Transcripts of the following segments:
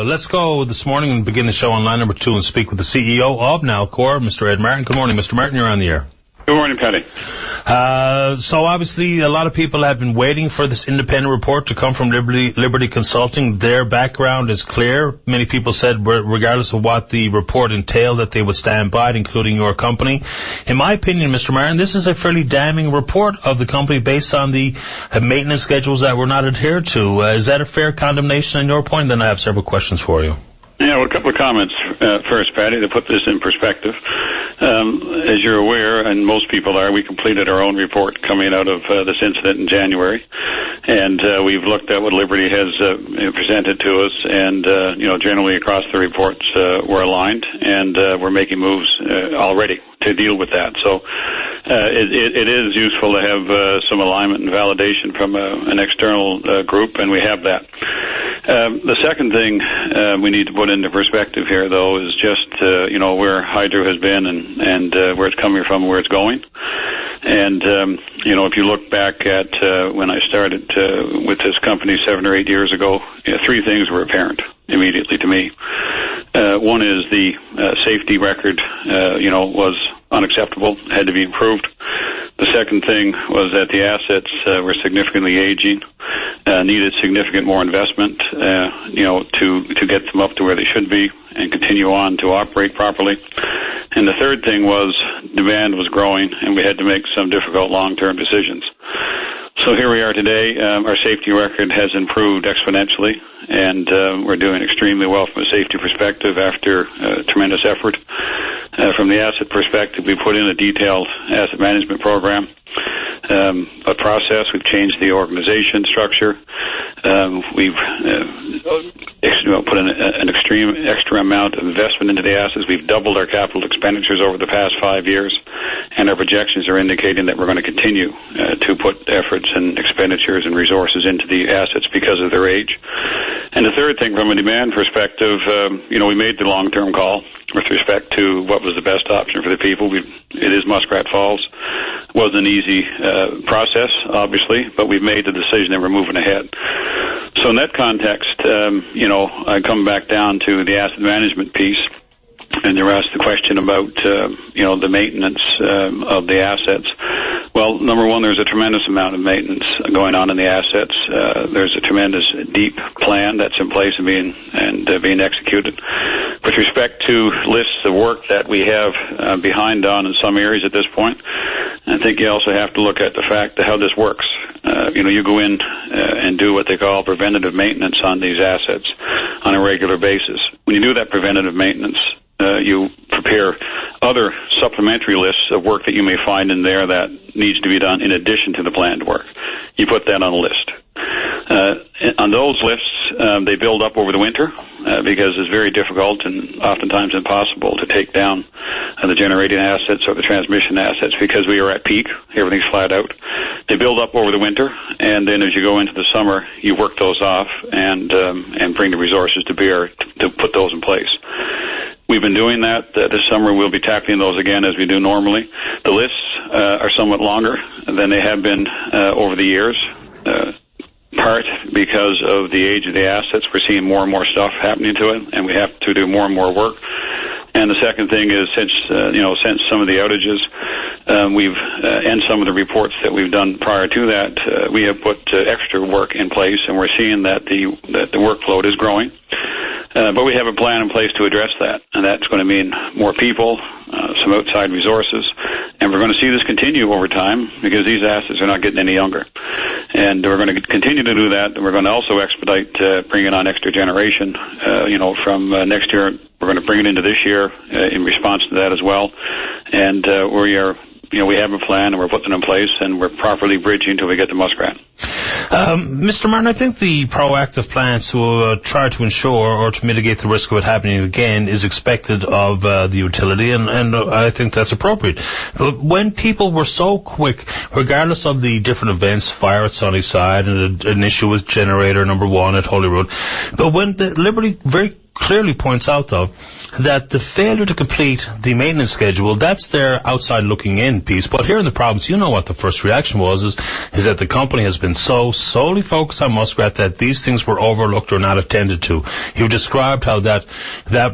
Let's go this morning and begin the show on line number 2 and speak with the CEO of Nalcor, Mr. Ed Martin. Good morning, Mr. Martin. You're on the air. Good morning, Paddy. So obviously a lot of people have been waiting for this independent report to come from Liberty Consulting. Their background is clear. Many people said, regardless of what the report entailed, that they would stand by it, including your company. In my opinion, Mr. Martin, this is a fairly damning report of the company based on the maintenance schedules that were not adhered to. Is that a fair condemnation on your point? Then I have several questions for you. Yeah, well, a couple of comments first, Paddy, to put this in perspective. As you're aware, and most people are, we completed our own report coming out of this incident in January, and we've looked at what Liberty has presented to us, and generally across the reports we're aligned, and we're making moves already to deal with that. So it is useful to have some alignment and validation from an external group, and we have that. The second thing we need to put into perspective here, though, is just where Hydro has been and where it's coming from, where it's going. And if you look back at when I started with this company 7 or 8 years ago, three things were apparent immediately to me. One is the safety record, was unacceptable, had to be improved. The second thing was that the assets were significantly aging, needed significant more investment, to get them up to where they should be and continue on to operate properly. And the third thing was demand was growing, and we had to make some difficult long-term decisions. So here we are today. Our safety record has improved exponentially, and we're doing extremely well from a safety perspective after tremendous effort. From the asset perspective, we put in a detailed asset management program, a process. We've changed the organization structure. We've put in an extra amount of investment into the assets. We've doubled our capital expenditures over the past 5 years, and our projections are indicating that we're going to continue to put efforts and expenditures and resources into the assets because of their age. And the third thing, from a demand perspective, we made the long-term call with respect to what was the best option for the people. It is Muskrat Falls. It wasn't an easy process, obviously, but we've made the decision and we're moving ahead. So in that context, I come back down to the asset management piece, and you asked the question about, the maintenance of the assets. Well, number one, there's a tremendous amount of maintenance going on in the assets. There's a tremendous deep plan that's in place and being executed. With respect to lists of work that we have behind on in some areas at this point, I think you also have to look at the fact of how this works. You go in and do what they call preventative maintenance on these assets on a regular basis. When you do that preventative maintenance, you prepare other supplementary lists of work that you may find in there that needs to be done in addition to the planned work. You put that on a list. On those lists, they build up over the winter because it's very difficult and oftentimes impossible to take down the generating assets or the transmission assets because we are at peak. Everything's flat out. They build up over the winter, and then as you go into the summer, you work those off and bring the resources to bear to put those in place. We've been doing that. This summer we'll be tackling those again as we do normally. The lists are somewhat longer than they have been over the years, part because of the age of the assets. We're seeing more and more stuff happening to it, and we have to do more and more work. And the second thing is, since some of the outages, and some of the reports that we've done prior to that, we have put extra work in place, and we're seeing that the workload is growing. But we have a plan in place to address that, and that's going to mean more people, some outside resources, and we're going to see this continue over time because these assets are not getting any younger. And we're going to continue to do that, and we're going to also expedite bringing on extra generation, from next year. We're going to bring it into this year in response to that as well. And we have a plan, and we're putting it in place, and we're properly bridging until we get to Muskrat. Mr. Martin, I think the proactive plan to try to ensure or to mitigate the risk of it happening again is expected of the utility, and I think that's appropriate. But when people were so quick, regardless of the different events, fire at Sunnyside and an issue with generator number 1 at Holyrood, but when the Liberty very clearly points out, though, that the failure to complete the maintenance schedule, that's their outside looking in piece. But here in the province, you know what the first reaction was, is that the company has been so solely focused on muskrat that these things were overlooked or not attended to. You described how that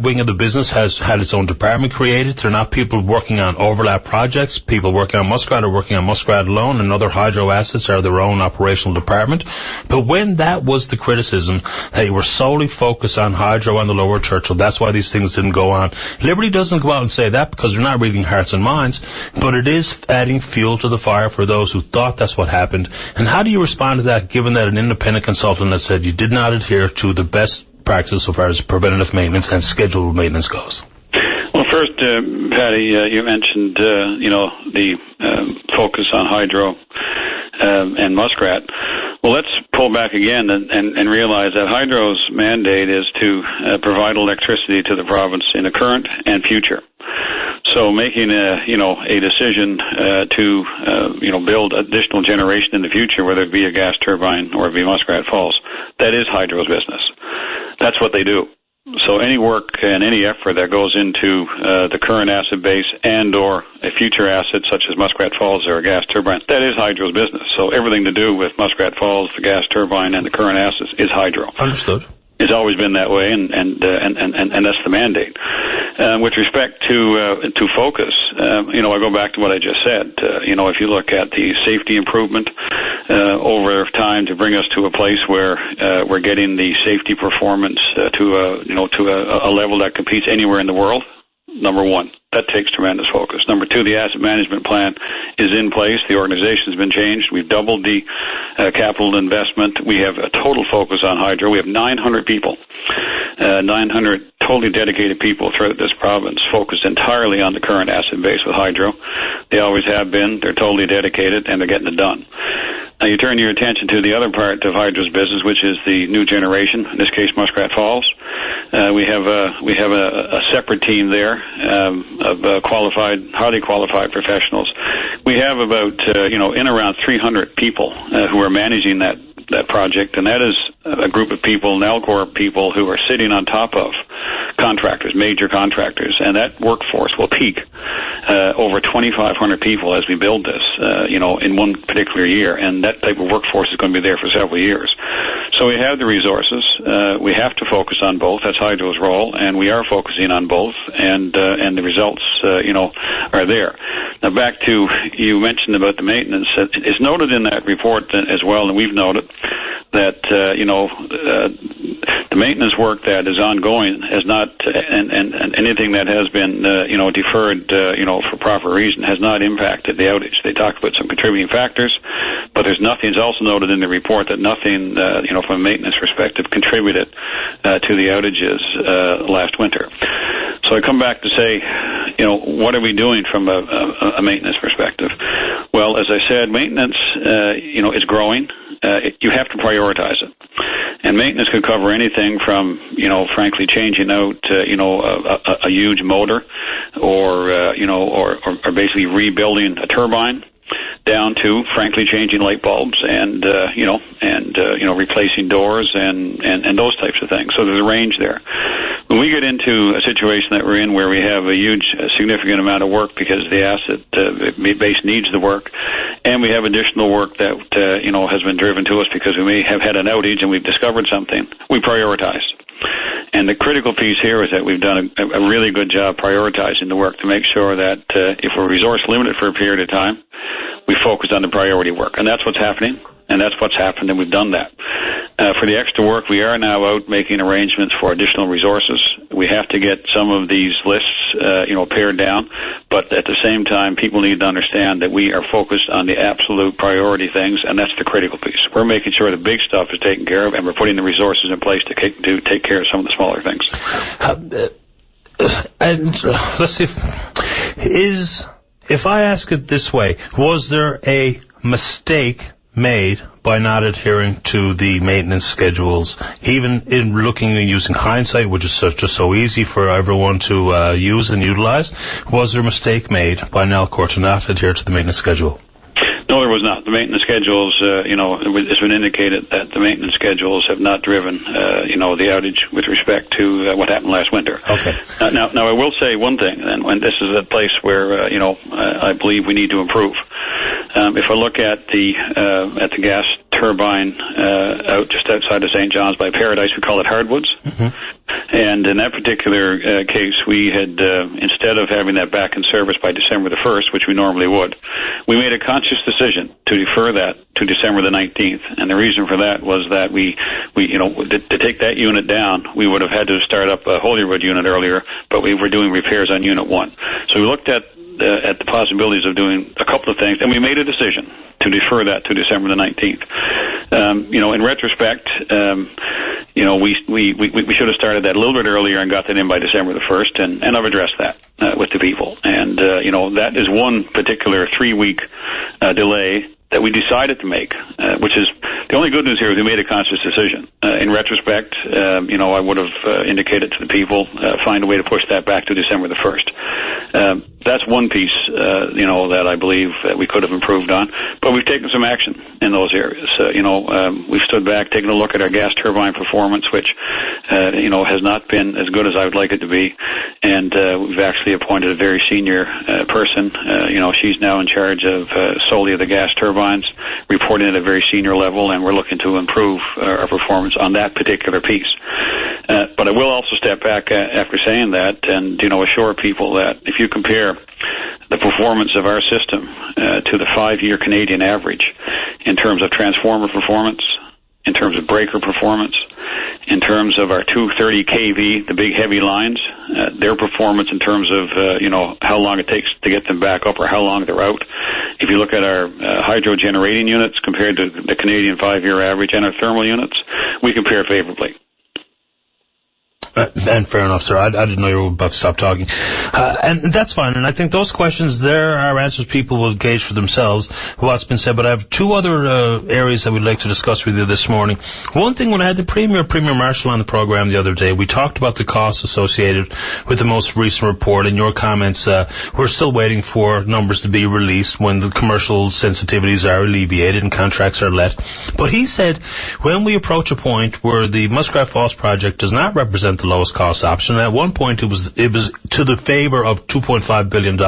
wing of the business has had its own department created. They're not people working on overlap projects. People working on muskrat are working on muskrat alone, and other hydro assets are their own operational department. But when that was the criticism, that you were solely focused on hydro on the Lower Churchill, that's why these things didn't go on. Liberty doesn't go out and say that because they're not reading hearts and minds, but it is adding fuel to the fire for those who thought that's what happened. And how do you respond to that, given that an independent consultant has said you did not adhere to the best practice so far as preventative maintenance and scheduled maintenance goes? Well, first, Patty, you mentioned, the focus on hydro and muskrat. Well, let's pull back again and realize that hydro's mandate is to provide electricity to the province in the current and future. So making a decision to build additional generation in the future, whether it be a gas turbine or it be Muskrat Falls, that is hydro's business. That's what they do. So any work and any effort that goes into the current asset base and or a future asset such as Muskrat Falls or a gas turbine, that is hydro's business. So everything to do with Muskrat Falls, the gas turbine, and the current assets is hydro. Understood. It's always been that way, and that's the mandate. With respect to focus, I go back to what I just said. If you look at the safety improvement over time to bring us to a place where we're getting the safety performance to a level that competes anywhere in the world. Number one, that takes tremendous focus. Number two, the asset management plan is in place. The organization has been changed. We've doubled the capital investment. We have a total focus on hydro. We have 900 people, 900 totally dedicated people throughout this province focused entirely on the current asset base with hydro. They always have been. They're totally dedicated, and they're getting it done. Now you turn your attention to the other part of hydro's business, which is the new generation, in this case Muskrat Falls. We have a separate team there of highly qualified professionals. We have about in around 300 people who are managing that project, and that is a group of people, Nalcor people, who are sitting on top of contractors, major contractors, and that workforce will peak over 2,500 people as we build this, in one particular year, and that type of workforce is going to be there for several years. So we have the resources. We have to focus on both. That's hydro's role, and we are focusing on both, and the results, are there. Now back to, you mentioned about the maintenance. It's noted in that report as well, and we've noted that the maintenance work that is ongoing has not, and anything that has been deferred for proper reason has not impacted the outage. They talk about some contributing factors, but there's nothing. It's also noted in the report that nothing from a maintenance perspective contributed to the outages last winter. So I come back to say, what are we doing from a maintenance perspective? Well, as I said, maintenance is growing. You have to prioritize it. And maintenance could cover anything from, frankly, changing out, a huge motor or basically rebuilding a turbine, down to, frankly, changing light bulbs and replacing doors and those types of things. So there's a range there. When we get into a situation that we're in where we have a huge, significant amount of work because the asset base needs the work, and we have additional work that, has been driven to us because we may have had an outage and we've discovered something, we prioritize. And the critical piece here is that we've done a really good job prioritizing the work to make sure that if we're resource limited for a period of time, we focus on the priority work. And that's what's happening, and that's what's happened, and we've done that. For the extra work, we are now out making arrangements for additional resources. We have to get some of these lists, pared down, but at the same time, people need to understand that we are focused on the absolute priority things, and that's the critical piece. We're making sure the big stuff is taken care of, and we're putting the resources in place to take care of some of the smaller things. And let's see if I ask it this way, was there a mistake made by not adhering to the maintenance schedules, even in looking and using hindsight, which is just so easy for everyone to use and utilize? Was there a mistake made by Nalcor to not adhere to the maintenance schedule? No, there was not. The maintenance schedules, it's been indicated that the maintenance schedules have not driven, the outage with respect to what happened last winter. Okay. Now, I will say one thing, and when this is a place where, I believe we need to improve. If I look at the gas turbine out just outside of St. John's by Paradise, we call it Hardwoods. Mm-hmm. And in that particular case, we had, instead of having that back in service by December the 1st, which we normally would, we made a conscious decision to defer that to December the 19th. And the reason for that was that we to take that unit down, we would have had to start up a Holyrood unit earlier, but we were doing repairs on Unit 1. So we looked at the possibilities of doing a couple of things, and we made a decision to defer that to December the 19th. In retrospect, we should have started that a little bit earlier and got that in by December the 1st, and I've addressed that with the people. And, that is one particular 3-week delay that we decided to make, which is the only good news here is we made a conscious decision. In retrospect, I would have indicated to the people, find a way to push that back to December the 1st. That's one piece, that I believe that we could have improved on, but we've taken some action in those areas. We've stood back, taken a look at our gas turbine performance, which, has not been as good as I would like it to be, and we've actually appointed a very senior person. She's now in charge of solely of the gas turbines, reporting at a very senior level, and we're looking to improve our performance on that particular piece. But I will also step back after saying that and, assure people that if you compare the performance of our system to the 5-year Canadian average in terms of transformer performance, in terms of breaker performance, in terms of our 230 kV, the big heavy lines, their performance in terms of, how long it takes to get them back up or how long they're out. If you look at our hydro generating units compared to the Canadian 5-year average and our thermal units, we compare favorably. And fair enough, sir. I didn't know you were about to stop talking. And that's fine. And I think those questions, there are answers people will gauge for themselves what's been said. But I have two other areas that we'd like to discuss with you this morning. One thing, when I had the Premier Marshall on the program the other day, we talked about the costs associated with the most recent report. And your comments, we're still waiting for numbers to be released when the commercial sensitivities are alleviated and contracts are let. But he said, when we approach a point where the Muskrat Falls project does not represent the lowest cost option. At one point, it was to the favor of $2.5 billion.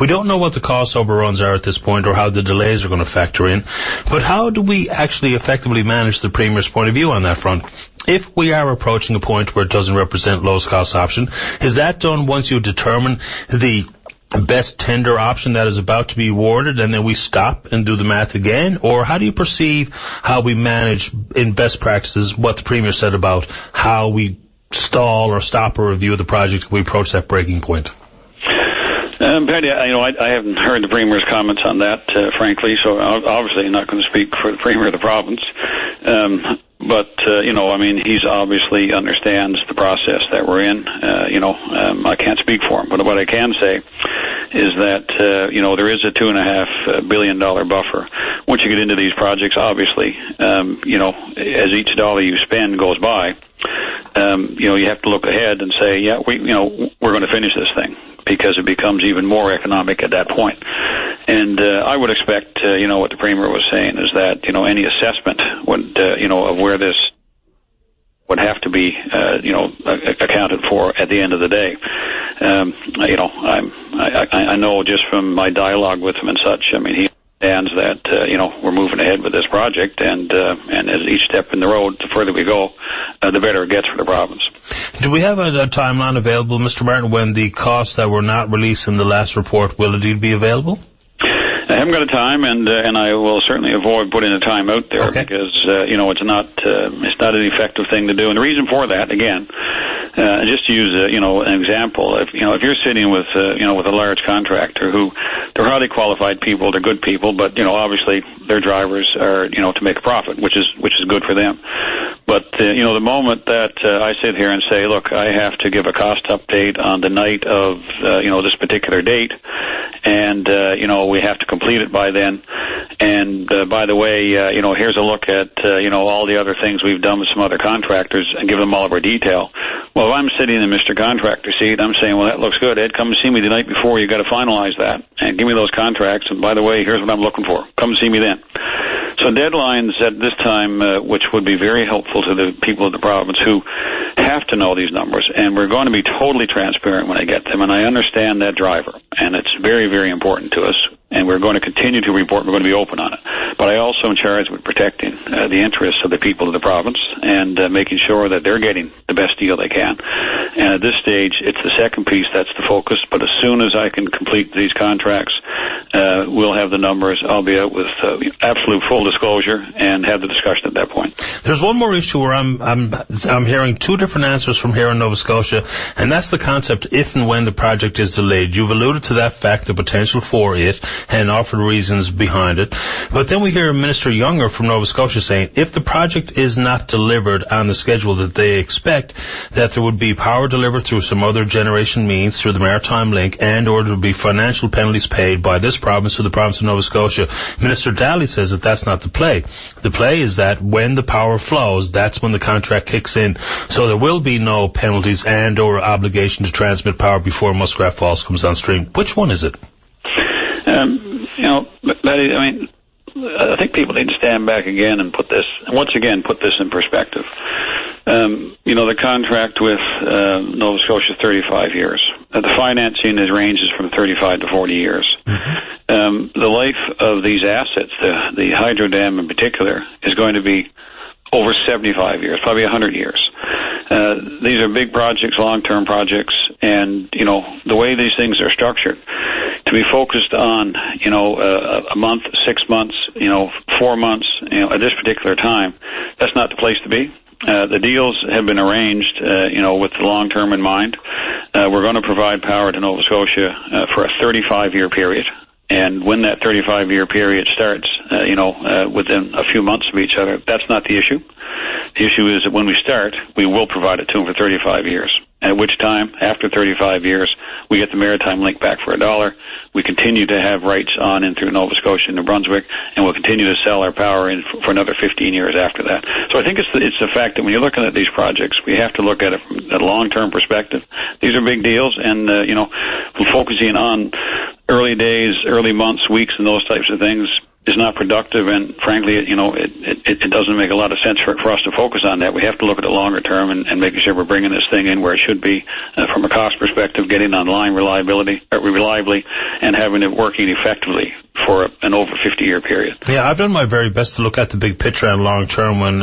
We don't know what the cost overruns are at this point or how the delays are going to factor in. But how do we actually effectively manage the Premier's point of view on that front? If we are approaching a point where it doesn't represent lowest cost option, is that done once you determine the best tender option that is about to be awarded, and then we stop and do the math again? Or how do you perceive how we manage in best practices what the Premier said about how we stall or stop a review of the project if we approach that breaking point? Patty, I haven't heard the Premier's comments on that, frankly, so obviously I'm not going to speak for the Premier of the province. But he's obviously understands the process that we're in. I can't speak for him, but what I can say is that, there is a $2.5 billion buffer. Once you get into these projects, obviously, as each dollar you spend goes by, you have to look ahead and say, we're going to finish this thing, because it becomes even more economic at that point. And I would expect, what the Premier was saying is that, any assessment would, of where this would have to be, accounted for at the end of the day. I know just from my dialogue with him and such, he understands that, we're moving ahead with this project, and as each step in the road, the further we go, the better it gets for the province. Do we have a timeline available, Mr. Martin, when the costs that were not released in the last report will indeed be available? I haven't got a time, and I will certainly avoid putting a time out there, because it's not an effective thing to do. And the reason for that, again, just to use an example, if you're sitting with with a large contractor who, they're highly qualified people, they're good people, but obviously their drivers are to make a profit, which is good for them. But the moment that I sit here and say, look, I have to give a cost update on the night of this particular date, and we have to complete it by then. And by the way, here's a look at all the other things we've done with some other contractors, and give them all of our detail. Well, if I'm sitting in Mr. Contractor seat, I'm saying, well, that looks good. Ed, come and see me the night before. You got to finalize that and give me those contracts. And by the way, here's what I'm looking for. Come and see me then. So deadlines at this time, which would be very helpful to the people of the province who have to know these numbers, and we're going to be totally transparent when I get them, and I understand that driver, and it's very, very important to us, and we're going to continue to report, we're going to be open on it. But I also am charged with protecting the interests of the people of the province and making sure that they're getting the best deal they can. And at this stage, it's the second piece that's the focus, but as soon as I can complete these contracts, we'll have the numbers. I'll be out with absolute full disclosure and have the discussion at that point. There's one more issue where I'm hearing two different answers from here in Nova Scotia, and that's the concept if and when the project is delayed. You've alluded to that fact, the potential for it, and offered reasons behind it. But then we hear Minister Younger from Nova Scotia saying if the project is not delivered on the schedule that they expect, that there would be power delivered through some other generation means, through the Maritime Link, and or there would be financial penalties paid by this province to the province of Nova Scotia. Minister Daly says that that's not the play. The play is that when the power flows, that's when the contract kicks in. So there will be no penalties and or obligation to transmit power before Muskrat Falls comes on stream. Which one is it? Betty, I think people need to stand back again and once again put this in perspective. The contract with Nova Scotia is 35 years. The financing ranges from 35 to 40 years. Mm-hmm. The life of these assets, the hydro dam in particular, is going to be over 75 years, probably 100 years. These are big projects, long-term projects, and, the way these things are structured, to be focused on, a month, 6 months, 4 months, at this particular time, that's not the place to be. The deals have been arranged, with the long term in mind. We're going to provide power to Nova Scotia for a 35-year period. And when that 35-year period starts, within a few months of each other, that's not the issue. The issue is that when we start, we will provide it to them for 35 years. At which time, after 35 years, we get the Maritime Link back for $1. We continue to have rights on in through Nova Scotia and New Brunswick, and we'll continue to sell our power in for another 15 years after that. So I think it's the fact that when you're looking at these projects, we have to look at it from a long-term perspective. These are big deals, and, we're focusing on early days, early months, weeks, and those types of things is not productive, and frankly, it doesn't make a lot of sense for us to focus on that. We have to look at it longer term and making sure we're bringing this thing in where it should be from a cost perspective, getting online reliably, and having it working effectively for an over 50-year period. Yeah, I've done my very best to look at the big picture and long term when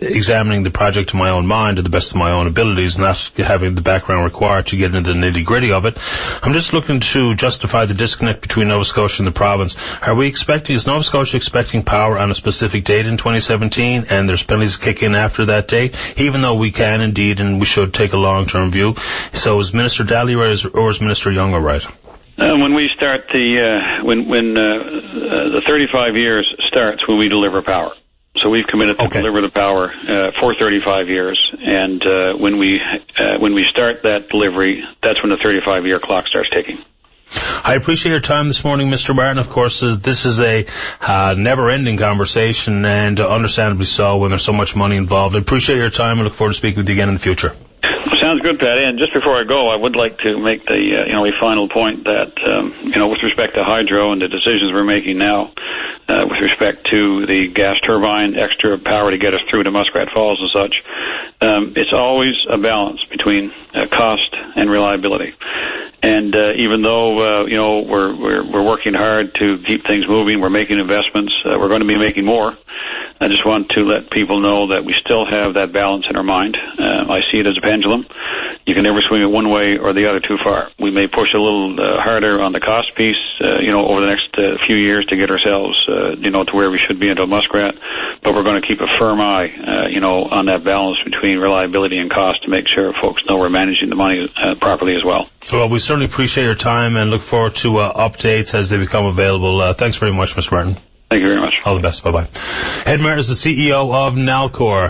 examining the project to my own mind to the best of my own abilities, not having the background required to get into the nitty-gritty of it. I'm just looking to justify the disconnect between Nova Scotia and the province. Is Nova Scotia expecting power on a specific date in 2017, and there's penalties kick in after that date, even though we can indeed and we should take a long-term view? So is Minister Daly right or is Minister Younger right? When we start the 35 years starts when we deliver power. So we've committed to deliver the power for 35 years, and when we start that delivery, that's when the 35-year clock starts ticking. I appreciate your time this morning, Mr. Martin. Of course, this is a never-ending conversation, and understandably so when there's so much money involved. I appreciate your time and look forward to speaking with you again in the future. Sounds good, Patty. And just before I go, I would like to make the a final point that with respect to hydro and the decisions we're making now, with respect to the gas turbine, extra power to get us through to Muskrat Falls and such, it's always a balance between cost and reliability. And even though we're working hard to keep things moving, we're making investments, we're going to be making more. I just want to let people know that we still have that balance in our mind. I see it as a pendulum. You can never swing it one way or the other too far. We may push a little harder on the cost piece, over the next few years to get ourselves, to where we should be into Muskrat. But we're going to keep a firm eye, on that balance between reliability and cost to make sure folks know we're managing the money properly as well. Well, we certainly appreciate your time and look forward to updates as they become available. Thanks very much, Mr. Martin. Thank you very much. All the best. Bye-bye. Ed Martin is the CEO of Nalcor.